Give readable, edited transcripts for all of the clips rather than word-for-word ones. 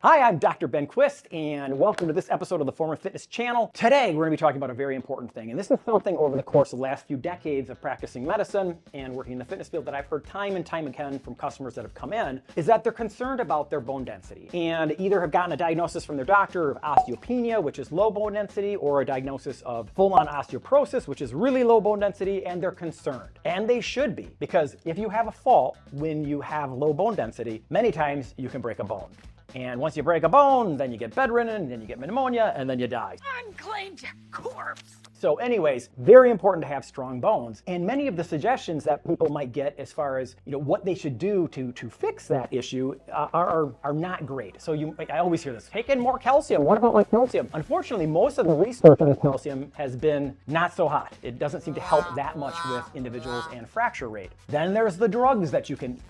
Hi, I'm Dr. Ben Quist, and welcome to this episode of the Former Fitness channel. Today, we're going to be talking about a very important thing, and this is something over the course of the last few decades of practicing medicine and working in the fitness field that I've heard time and time again from customers that have come in, is that they're concerned about their bone density and either have gotten a diagnosis from their doctor of osteopenia, which is low bone density, or a diagnosis of full-on osteoporosis, which is really low bone density, and they're concerned. And they should be, because if you have a fault when you have low bone density, many times you can break a bone. And once you break a bone, then you get bedridden, then you get pneumonia, and then you die. Unclaimed corpse! So anyways, very important to have strong bones. And many of the suggestions that people might get as far as what they should do to fix that issue are not great. So I always hear this, take in more calcium. What about my calcium? Unfortunately, most of the research on calcium has been not so hot. It doesn't seem to help that much with individuals and fracture rate. Then there's the drugs that you can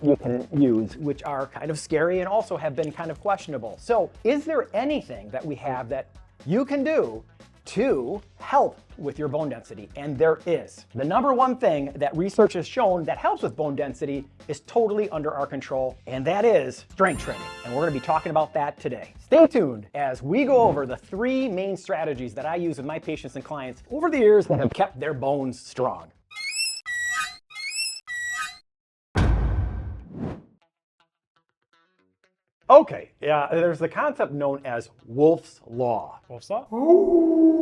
use, which are kind of scary and also have been kind of questionable. So is there anything that we have that you can do to help with your bone density? And there is. The number one thing that research has shown that helps with bone density is totally under our control, and that is strength training. And we're going to be talking about that today. Stay tuned as we go over the three main strategies that I use with my patients and clients over the years that have kept their bones strong. Okay, there's the concept known as Wolff's Law. Wolff's Law?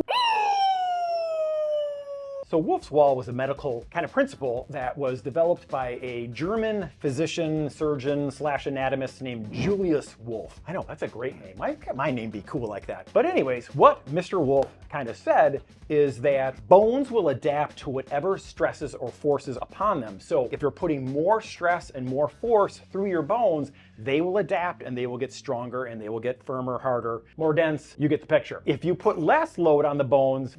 So Wolff's Law was a medical kind of principle that was developed by a German physician, surgeon / anatomist named Julius Wolff. I know, that's a great name. Why can't my name be cool like that? But anyways, what Mr. Wolff kind of said is that bones will adapt to whatever stresses or forces upon them. So if you're putting more stress and more force through your bones, they will adapt and they will get stronger and they will get firmer, harder, more dense. You get the picture. If you put less load on the bones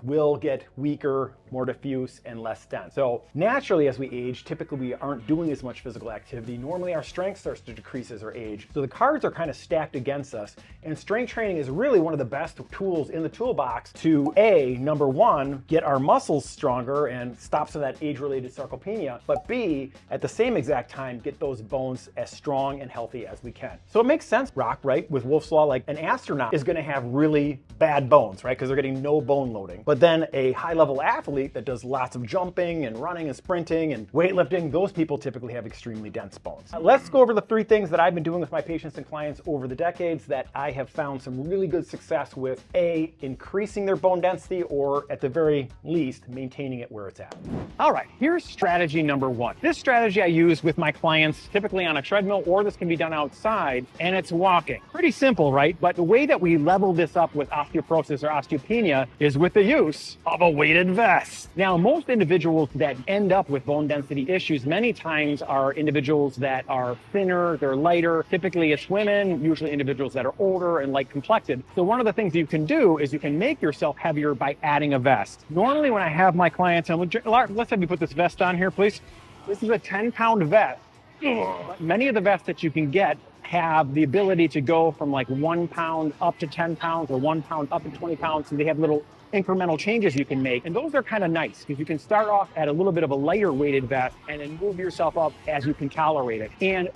will get weaker, more diffuse, and less dense. So naturally, as we age, typically we aren't doing as much physical activity. Normally our strength starts to decrease as we age. So the cards are kind of stacked against us. And strength training is really one of the best tools in the toolbox to number one, get our muscles stronger and stop some of that age-related sarcopenia, but B, at the same exact time, get those bones as strong and healthy as we can. So it makes sense, Rock, right? With Wolff's Law, like an astronaut is gonna have really bad bones, right? Because they're getting no bone loading. But then a high-level athlete that does lots of jumping and running and sprinting and weightlifting, those people typically have extremely dense bones. Let's go over the three things that I've been doing with my patients and clients over the decades that I have found some really good success with. A, increasing their bone density, or at the very least, maintaining it where it's at. All right, here's strategy number one. This strategy I use with my clients typically on a treadmill, or this can be done outside, and it's walking. Pretty simple, right? But the way that we level this up with osteoporosis or osteopenia is with the use of a weighted vest. Now, most individuals that end up with bone density issues many times are individuals that are thinner, they're lighter. Typically it's women, usually individuals that are older and light complected. So one of the things you can do is you can make yourself heavier by adding a vest. Normally when I have my clients, let's have you put this vest on here, please. This is a 10-pound vest. But many of the vests that you can get have the ability to go from like 1 pound up to 10 pounds or 1 pound up to 20 pounds. So they have little incremental changes you can make. And those are kind of nice because you can start off at a little bit of a lighter weighted vest and then move yourself up as you can tolerate it. And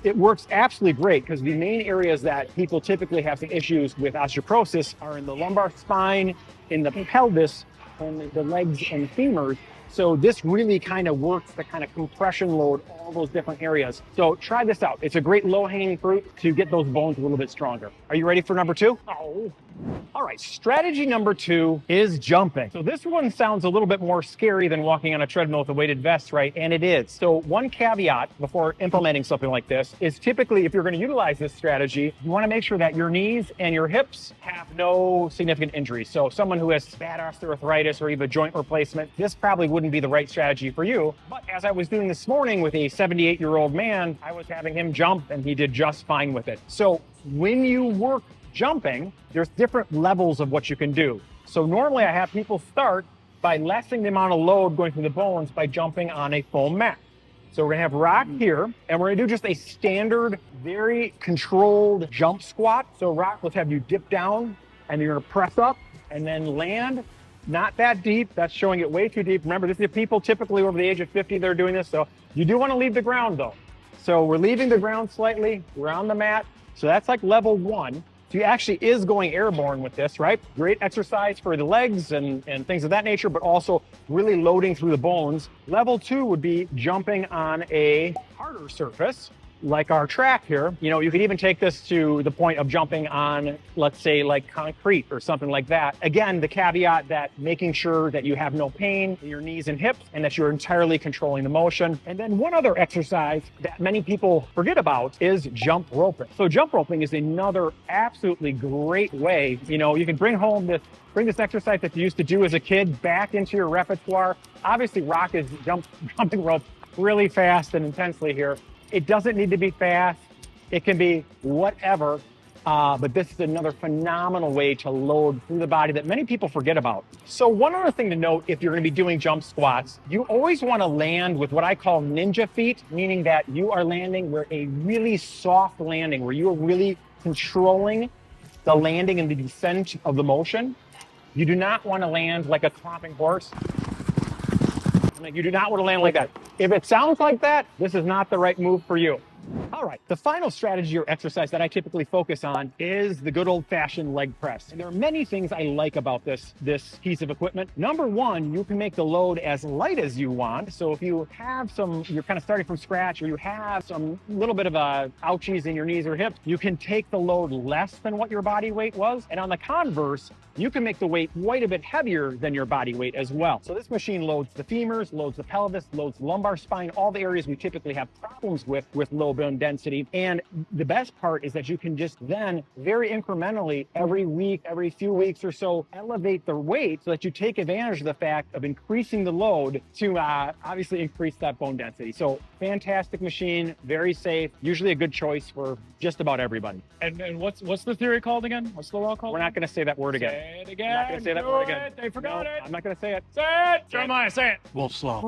it works absolutely great because the main areas that people typically have some issues with osteoporosis are in the lumbar spine, in the pelvis, and the legs and femurs. So this really kind of works the kind of compression load, all those different areas. So try this out. It's a great low-hanging fruit to get those bones a little bit stronger. Are you ready for number two? Oh. All right, strategy number two is jumping. So this one sounds a little bit more scary than walking on a treadmill with a weighted vest, right? And it is. So one caveat before implementing something like this is typically if you're going to utilize this strategy, you want to make sure that your knees and your hips have no significant injuries. So someone who has bad osteoarthritis or even joint replacement, this probably wouldn't be the right strategy for you. But as I was doing this morning with a 78-year-old man, I was having him jump and he did just fine with it. So when you work jumping, there's different levels of what you can do. So normally I have people start by lessening the amount of load going through the bones by jumping on a foam mat. So we're gonna have Rock here, and we're gonna do just a standard, very controlled jump squat. So Rock, let's have you dip down, and you're gonna press up, and then land. Not that deep, that's showing it way too deep. Remember, this is people typically over the age of 50 that are doing this, so you do wanna leave the ground though. So we're leaving the ground slightly, we're on the mat, So that's like level 1. So he actually is going airborne with this, right? Great exercise for the legs and things of that nature, but also really loading through the bones. Level 2 would be jumping on a harder surface, like our track here. You know, you could even take this to the point of jumping on, let's say, like concrete or something like that. Again, the caveat that making sure that you have no pain in your knees and hips and that you're entirely controlling the motion. And then one other exercise that many people forget about is jump roping. So jump roping is another absolutely great way. You know, you can bring this exercise that you used to do as a kid back into your repertoire. Obviously, Rock is jumping rope really fast and intensely here. It doesn't need to be fast. It can be whatever, but this is another phenomenal way to load through the body that many people forget about. So one other thing to note, if you're gonna be doing jump squats, you always wanna land with what I call ninja feet, meaning that you are landing where a really soft landing, where you are really controlling the landing and the descent of the motion. You do not wanna land like a clomping horse. Like, you do not want to land like that. If it sounds like that, this is not the right move for you. All right, the final strategy or exercise that I typically focus on is the good old-fashioned leg press. And there are many things I like about this piece of equipment. Number one, you can make the load as light as you want. So if you have you're kind of starting from scratch, or you have some little bit of ouchies in your knees or hips, you can take the load less than what your body weight was. And on the converse, you can make the weight quite a bit heavier than your body weight as well. So this machine loads the femurs, loads the pelvis, loads the lumbar spine, all the areas we typically have problems with low bone density. And the best part is that you can just then very incrementally every week, every few weeks or so, elevate the weight so that you take advantage of the fact of increasing the load to obviously increase that bone density. So fantastic machine, very safe, usually a good choice for just about everybody. And what's the theory called again? What's the law called? We're not going to say that word again. Say it again. We're not going to say that word again. They forgot it. I'm not going to say it. Say it. Jeremiah, say it. Wolff's Law.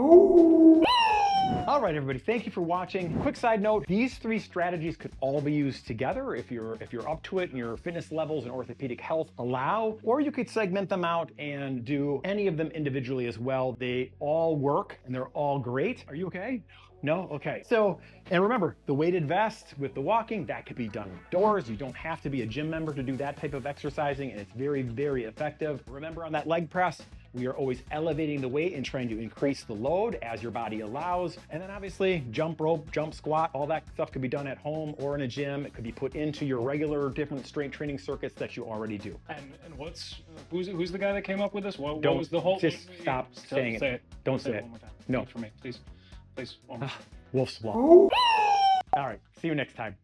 All right, everybody, thank you for watching. Quick side note, these 3 strategies could all be used together if you're up to it and your fitness levels and orthopedic health allow, or you could segment them out and do any of them individually as well. They all work and they're all great. Are you okay? No? Okay. So, and remember, the weighted vest with the walking, that could be done indoors. You don't have to be a gym member to do that type of exercising, and it's very, very effective. Remember, on that leg press, we are always elevating the weight and trying to increase the load as your body allows. And then obviously jump rope, jump squat, all that stuff could be done at home or in a gym. It could be put into your regular different strength training circuits that you already do. And who's the guy that came up with this? What Don't was the whole? just stop saying it. Say it. Don't say it. One more time. No. For me, please. Please. One more time. Wolff's Law. All right, see you next time.